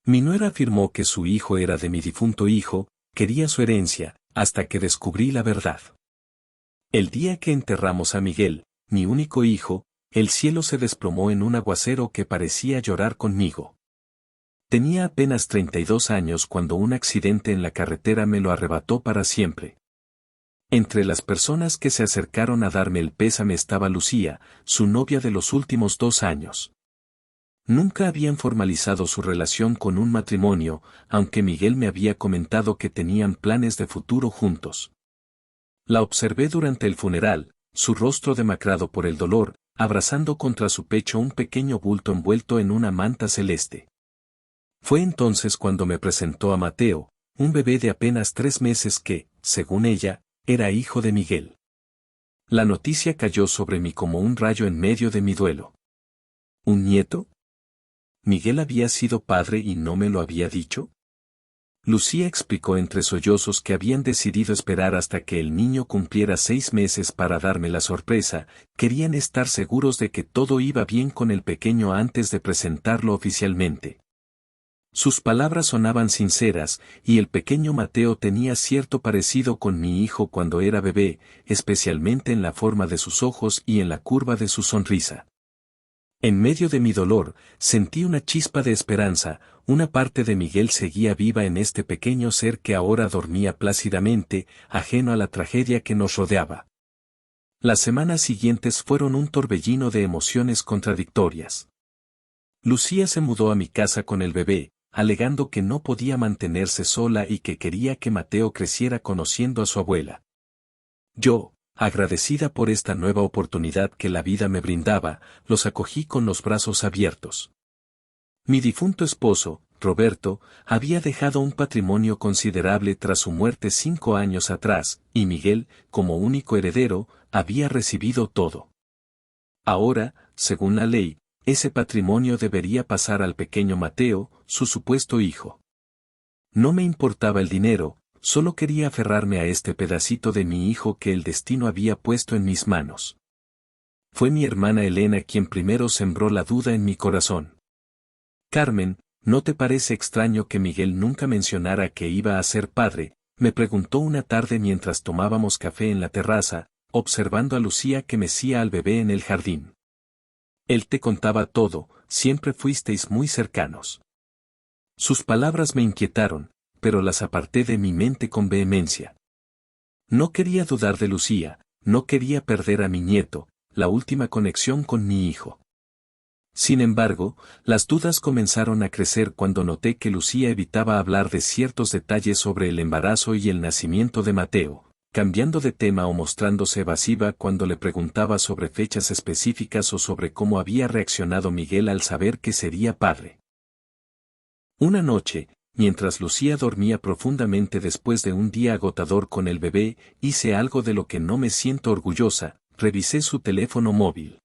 Mi nuera afirmó que su hijo era de mi difunto hijo, quería su herencia, hasta que descubrí la verdad. El día que enterramos a Miguel, mi único hijo, el cielo se desplomó en un aguacero que parecía llorar conmigo. Tenía apenas 32 años cuando un accidente en la carretera me lo arrebató para siempre. Entre las personas que se acercaron a darme el pésame estaba Lucía, su novia de los últimos 2 años. Nunca habían formalizado su relación con un matrimonio, aunque Miguel me había comentado que tenían planes de futuro juntos. La observé durante el funeral, su rostro demacrado por el dolor, abrazando contra su pecho un pequeño bulto envuelto en una manta celeste. Fue entonces cuando me presentó a Mateo, un bebé de apenas 3 meses que, según ella, era hijo de Miguel. La noticia cayó sobre mí como un rayo en medio de mi duelo. ¿Un nieto? ¿Miguel había sido padre y no me lo había dicho? Lucía explicó entre sollozos que habían decidido esperar hasta que el niño cumpliera 6 meses para darme la sorpresa, querían estar seguros de que todo iba bien con el pequeño antes de presentarlo oficialmente. Sus palabras sonaban sinceras, y el pequeño Mateo tenía cierto parecido con mi hijo cuando era bebé, especialmente en la forma de sus ojos y en la curva de su sonrisa. En medio de mi dolor, sentí una chispa de esperanza, una parte de Miguel seguía viva en este pequeño ser que ahora dormía plácidamente, ajeno a la tragedia que nos rodeaba. Las semanas siguientes fueron un torbellino de emociones contradictorias. Lucía se mudó a mi casa con el bebé, alegando que no podía mantenerse sola y que quería que Mateo creciera conociendo a su abuela. Yo, agradecida por esta nueva oportunidad que la vida me brindaba, los acogí con los brazos abiertos. Mi difunto esposo, Roberto, había dejado un patrimonio considerable tras su muerte 5 años atrás, y Miguel, como único heredero, había recibido todo. Ahora, según la ley, ese patrimonio debería pasar al pequeño Mateo, su supuesto hijo. No me importaba el dinero, solo quería aferrarme a este pedacito de mi hijo que el destino había puesto en mis manos. Fue mi hermana Elena quien primero sembró la duda en mi corazón. Carmen, ¿no te parece extraño que Miguel nunca mencionara que iba a ser padre?, me preguntó una tarde mientras tomábamos café en la terraza, observando a Lucía que mecía al bebé en el jardín. Él te contaba todo, siempre fuisteis muy cercanos. Sus palabras me inquietaron, pero las aparté de mi mente con vehemencia. No quería dudar de Lucía, no quería perder a mi nieto, la última conexión con mi hijo. Sin embargo, las dudas comenzaron a crecer cuando noté que Lucía evitaba hablar de ciertos detalles sobre el embarazo y el nacimiento de Mateo, cambiando de tema o mostrándose evasiva cuando le preguntaba sobre fechas específicas o sobre cómo había reaccionado Miguel al saber que sería padre. Una noche, mientras Lucía dormía profundamente después de un día agotador con el bebé, hice algo de lo que no me siento orgullosa, revisé su teléfono móvil.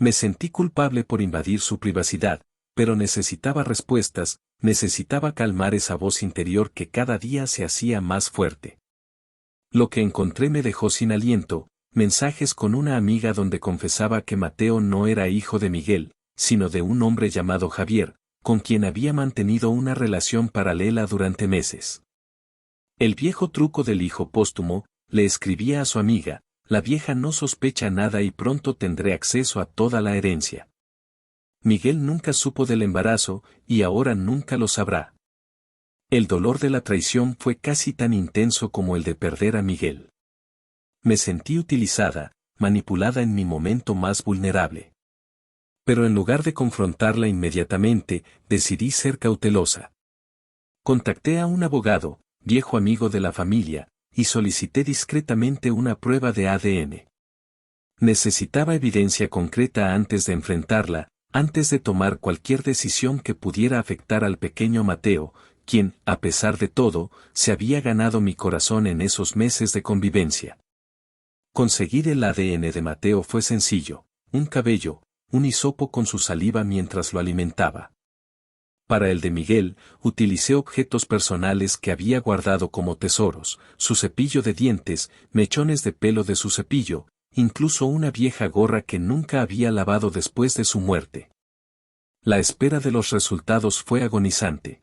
Me sentí culpable por invadir su privacidad, pero necesitaba respuestas, necesitaba calmar esa voz interior que cada día se hacía más fuerte. Lo que encontré me dejó sin aliento, mensajes con una amiga donde confesaba que Mateo no era hijo de Miguel, sino de un hombre llamado Javier, con quien había mantenido una relación paralela durante meses. El viejo truco del hijo póstumo, le escribía a su amiga, la vieja no sospecha nada y pronto tendré acceso a toda la herencia. Miguel nunca supo del embarazo, y ahora nunca lo sabrá. El dolor de la traición fue casi tan intenso como el de perder a Miguel. Me sentí utilizada, manipulada en mi momento más vulnerable. Pero en lugar de confrontarla inmediatamente, decidí ser cautelosa. Contacté a un abogado, viejo amigo de la familia, y solicité discretamente una prueba de ADN. Necesitaba evidencia concreta antes de enfrentarla, antes de tomar cualquier decisión que pudiera afectar al pequeño Mateo, quien, a pesar de todo, se había ganado mi corazón en esos meses de convivencia. Conseguir el ADN de Mateo fue sencillo, un cabello, un hisopo con su saliva mientras lo alimentaba. Para el de Miguel, utilicé objetos personales que había guardado como tesoros, su cepillo de dientes, mechones de pelo de su cepillo, incluso una vieja gorra que nunca había lavado después de su muerte. La espera de los resultados fue agonizante.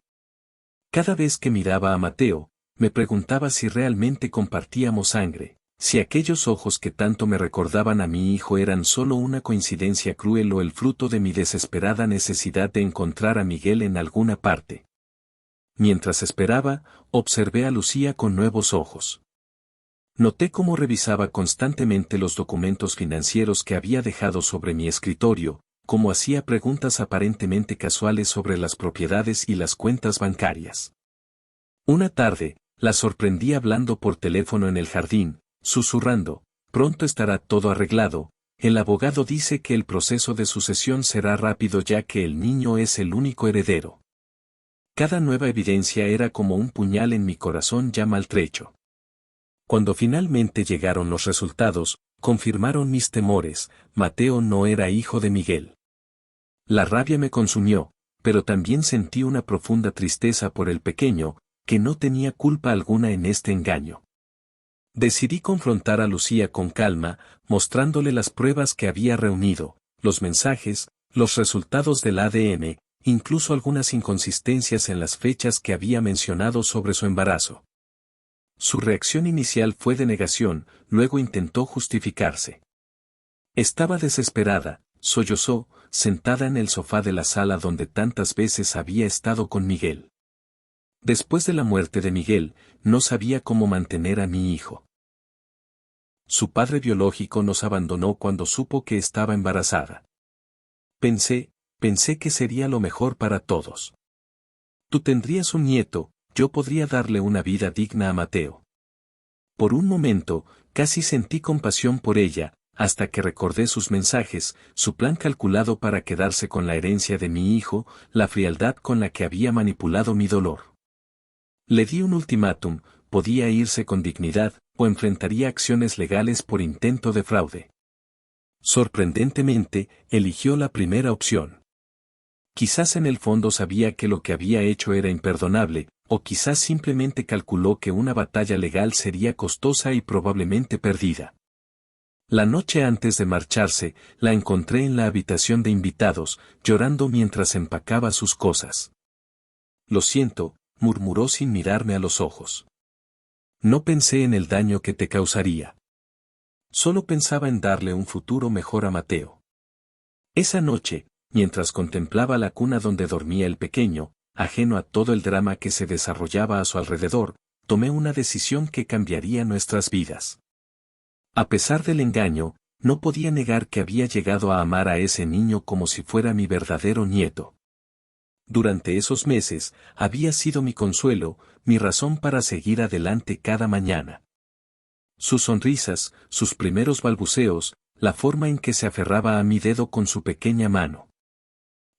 Cada vez que miraba a Mateo, me preguntaba si realmente compartíamos sangre, si aquellos ojos que tanto me recordaban a mi hijo eran solo una coincidencia cruel o el fruto de mi desesperada necesidad de encontrar a Miguel en alguna parte. Mientras esperaba, observé a Lucía con nuevos ojos. Noté cómo revisaba constantemente los documentos financieros que había dejado sobre mi escritorio, cómo hacía preguntas aparentemente casuales sobre las propiedades y las cuentas bancarias. Una tarde, la sorprendí hablando por teléfono en el jardín, susurrando: «Pronto estará todo arreglado, el abogado dice que el proceso de sucesión será rápido ya que el niño es el único heredero». Cada nueva evidencia era como un puñal en mi corazón ya maltrecho. Cuando finalmente llegaron los resultados, confirmaron mis temores: Mateo no era hijo de Miguel. La rabia me consumió, pero también sentí una profunda tristeza por el pequeño, que no tenía culpa alguna en este engaño. Decidí confrontar a Lucía con calma, mostrándole las pruebas que había reunido, los mensajes, los resultados del ADN, incluso algunas inconsistencias en las fechas que había mencionado sobre su embarazo. Su reacción inicial fue de negación, luego intentó justificarse. Estaba desesperada, sollozó, sentada en el sofá de la sala donde tantas veces había estado con Miguel. Después de la muerte de Miguel, no sabía cómo mantener a mi hijo. Su padre biológico nos abandonó cuando supo que estaba embarazada. Pensé que sería lo mejor para todos. Tú tendrías un nieto, yo podría darle una vida digna a Mateo. Por un momento, casi sentí compasión por ella, hasta que recordé sus mensajes, su plan calculado para quedarse con la herencia de mi hijo, la frialdad con la que había manipulado mi dolor. Le di un ultimátum: podía irse con dignidad, o enfrentaría acciones legales por intento de fraude. Sorprendentemente, eligió la primera opción. Quizás en el fondo sabía que lo que había hecho era imperdonable, o quizás simplemente calculó que una batalla legal sería costosa y probablemente perdida. La noche antes de marcharse, la encontré en la habitación de invitados, llorando mientras empacaba sus cosas. «Lo siento», murmuró sin mirarme a los ojos. «No pensé en el daño que te causaría. Solo pensaba en darle un futuro mejor a Mateo». Esa noche, mientras contemplaba la cuna donde dormía el pequeño, ajeno a todo el drama que se desarrollaba a su alrededor, tomé una decisión que cambiaría nuestras vidas. A pesar del engaño, no podía negar que había llegado a amar a ese niño como si fuera mi verdadero nieto. Durante esos meses, había sido mi consuelo, mi razón para seguir adelante cada mañana. Sus sonrisas, sus primeros balbuceos, la forma en que se aferraba a mi dedo con su pequeña mano.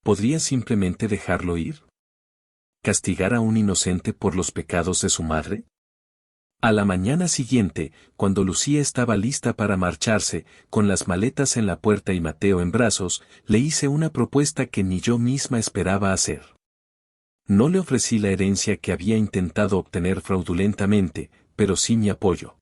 ¿Podría simplemente dejarlo ir? ¿Castigar a un inocente por los pecados de su madre? A la mañana siguiente, cuando Lucía estaba lista para marcharse, con las maletas en la puerta y Mateo en brazos, le hice una propuesta que ni yo misma esperaba hacer. No le ofrecí la herencia que había intentado obtener fraudulentamente, pero sí mi apoyo.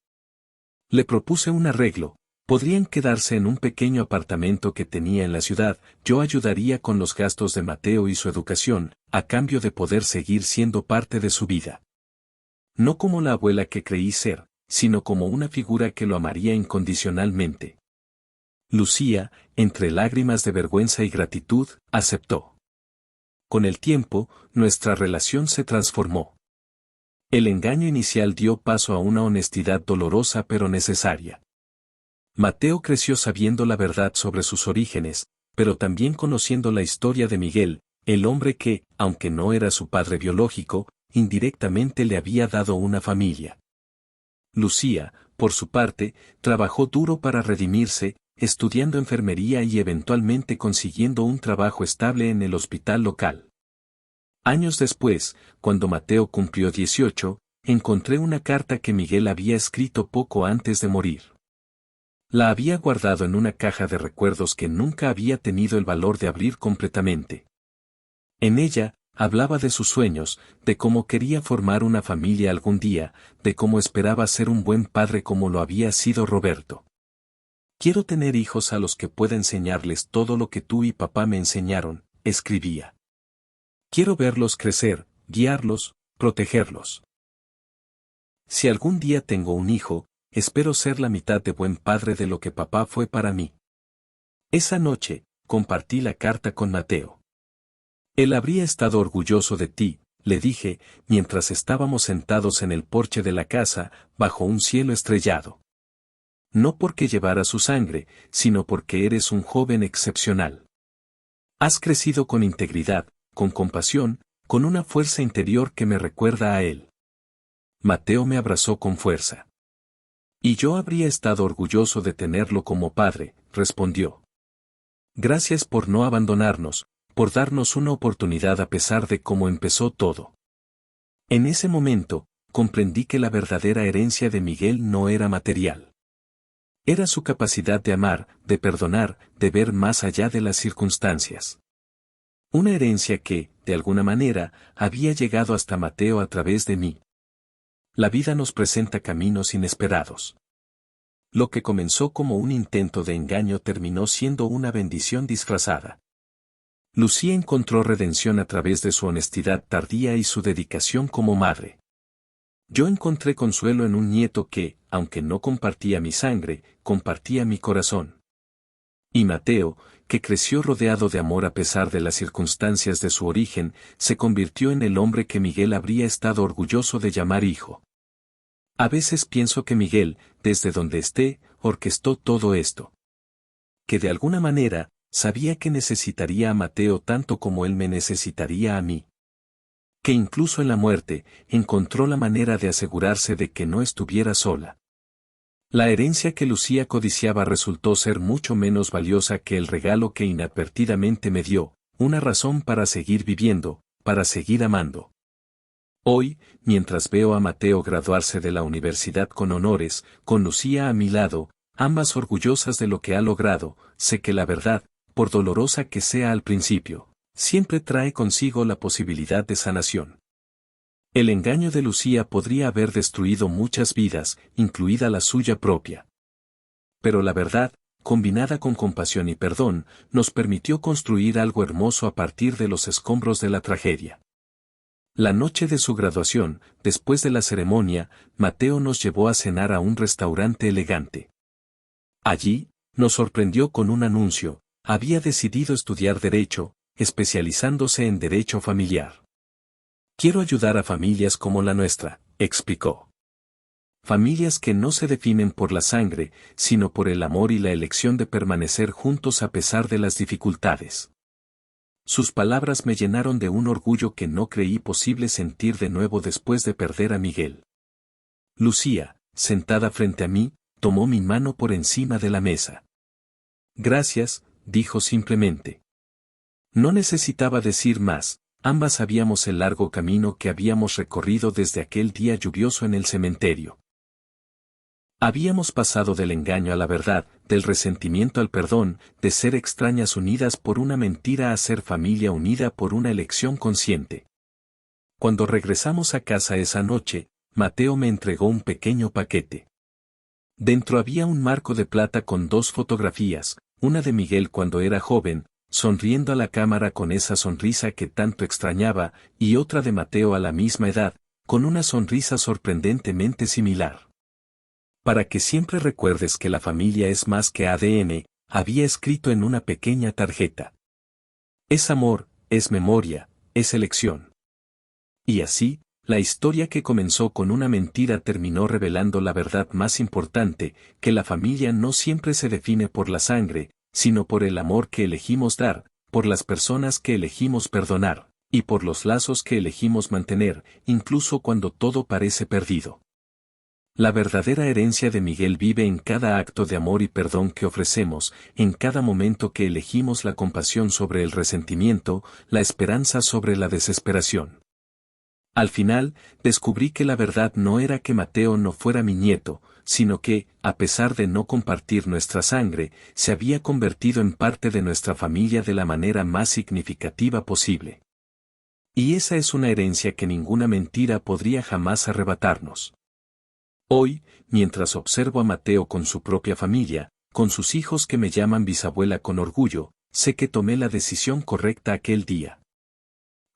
Le propuse un arreglo: podrían quedarse en un pequeño apartamento que tenía en la ciudad, yo ayudaría con los gastos de Mateo y su educación, a cambio de poder seguir siendo parte de su vida. No como la abuela que creí ser, sino como una figura que lo amaría incondicionalmente. Lucía, entre lágrimas de vergüenza y gratitud, aceptó. Con el tiempo, nuestra relación se transformó. El engaño inicial dio paso a una honestidad dolorosa pero necesaria. Mateo creció sabiendo la verdad sobre sus orígenes, pero también conociendo la historia de Miguel, el hombre que, aunque no era su padre biológico, indirectamente le había dado una familia. Lucía, por su parte, trabajó duro para redimirse, estudiando enfermería y eventualmente consiguiendo un trabajo estable en el hospital local. Años después, cuando Mateo cumplió 18, encontré una carta que Miguel había escrito poco antes de morir. La había guardado en una caja de recuerdos que nunca había tenido el valor de abrir completamente. En ella, hablaba de sus sueños, de cómo quería formar una familia algún día, de cómo esperaba ser un buen padre como lo había sido Roberto. «Quiero tener hijos a los que pueda enseñarles todo lo que tú y papá me enseñaron», escribía. Quiero verlos crecer, guiarlos, protegerlos. Si algún día tengo un hijo, espero ser la mitad de buen padre de lo que papá fue para mí. Esa noche, compartí la carta con Mateo. Él habría estado orgulloso de ti, le dije, mientras estábamos sentados en el porche de la casa, bajo un cielo estrellado. No porque llevara su sangre, sino porque eres un joven excepcional. Has crecido con integridad, con compasión, con una fuerza interior que me recuerda a él. Mateo me abrazó con fuerza. Y yo habría estado orgulloso de tenerlo como padre, respondió. Gracias por no abandonarnos, por darnos una oportunidad a pesar de cómo empezó todo. En ese momento, comprendí que la verdadera herencia de Miguel no era material. Era su capacidad de amar, de perdonar, de ver más allá de las circunstancias. Una herencia que, de alguna manera, había llegado hasta Mateo a través de mí. La vida nos presenta caminos inesperados. Lo que comenzó como un intento de engaño terminó siendo una bendición disfrazada. Lucía encontró redención a través de su honestidad tardía y su dedicación como madre. Yo encontré consuelo en un nieto que, aunque no compartía mi sangre, compartía mi corazón. Y Mateo, que creció rodeado de amor a pesar de las circunstancias de su origen, se convirtió en el hombre que Miguel habría estado orgulloso de llamar hijo. A veces pienso que Miguel, desde donde esté, orquestó todo esto. Que de alguna manera, sabía que necesitaría a Mateo tanto como él me necesitaría a mí. Que incluso en la muerte, encontró la manera de asegurarse de que no estuviera sola. La herencia que Lucía codiciaba resultó ser mucho menos valiosa que el regalo que inadvertidamente me dio, una razón para seguir viviendo, para seguir amando. Hoy, mientras veo a Mateo graduarse de la universidad con honores, con Lucía a mi lado, ambas orgullosas de lo que ha logrado, sé que la verdad, por dolorosa que sea al principio, siempre trae consigo la posibilidad de sanación. El engaño de Lucía podría haber destruido muchas vidas, incluida la suya propia. Pero la verdad, combinada con compasión y perdón, nos permitió construir algo hermoso a partir de los escombros de la tragedia. La noche de su graduación, después de la ceremonia, Mateo nos llevó a cenar a un restaurante elegante. Allí, nos sorprendió con un anuncio: había decidido estudiar Derecho, especializándose en Derecho Familiar. Quiero ayudar a familias como la nuestra, explicó. Familias que no se definen por la sangre, sino por el amor y la elección de permanecer juntos a pesar de las dificultades. Sus palabras me llenaron de un orgullo que no creí posible sentir de nuevo después de perder a Miguel. Lucía, sentada frente a mí, tomó mi mano por encima de la mesa. Gracias, dijo simplemente. No necesitaba decir más, ambas sabíamos el largo camino que habíamos recorrido desde aquel día lluvioso en el cementerio. Habíamos pasado del engaño a la verdad, del resentimiento al perdón, de ser extrañas unidas por una mentira a ser familia unida por una elección consciente. Cuando regresamos a casa esa noche, Mateo me entregó un pequeño paquete. Dentro había un marco de plata con 2 fotografías, una de Miguel cuando era joven, sonriendo a la cámara con esa sonrisa que tanto extrañaba, y otra de Mateo a la misma edad, con una sonrisa sorprendentemente similar. Para que siempre recuerdes que la familia es más que ADN, había escrito en una pequeña tarjeta. Es amor, es memoria, es elección. Y así, la historia que comenzó con una mentira terminó revelando la verdad más importante, que la familia no siempre se define por la sangre, sino por el amor que elegimos dar, por las personas que elegimos perdonar, y por los lazos que elegimos mantener, incluso cuando todo parece perdido. La verdadera herencia de Miguel vive en cada acto de amor y perdón que ofrecemos, en cada momento que elegimos la compasión sobre el resentimiento, la esperanza sobre la desesperación. Al final, descubrí que la verdad no era que Mateo no fuera mi nieto, sino que, a pesar de no compartir nuestra sangre, se había convertido en parte de nuestra familia de la manera más significativa posible. Y esa es una herencia que ninguna mentira podría jamás arrebatarnos. Hoy, mientras observo a Mateo con su propia familia, con sus hijos que me llaman bisabuela con orgullo, sé que tomé la decisión correcta aquel día.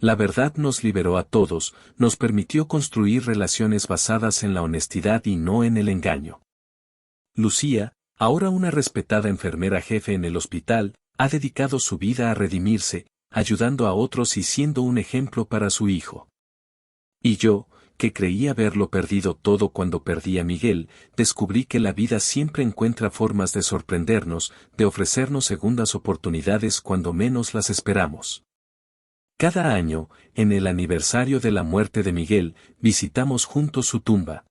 La verdad nos liberó a todos, nos permitió construir relaciones basadas en la honestidad y no en el engaño. Lucía, ahora una respetada enfermera jefe en el hospital, ha dedicado su vida a redimirse, ayudando a otros y siendo un ejemplo para su hijo. Y yo, que creía haberlo perdido todo cuando perdí a Miguel, descubrí que la vida siempre encuentra formas de sorprendernos, de ofrecernos segundas oportunidades cuando menos las esperamos. Cada año, en el aniversario de la muerte de Miguel, visitamos juntos su tumba,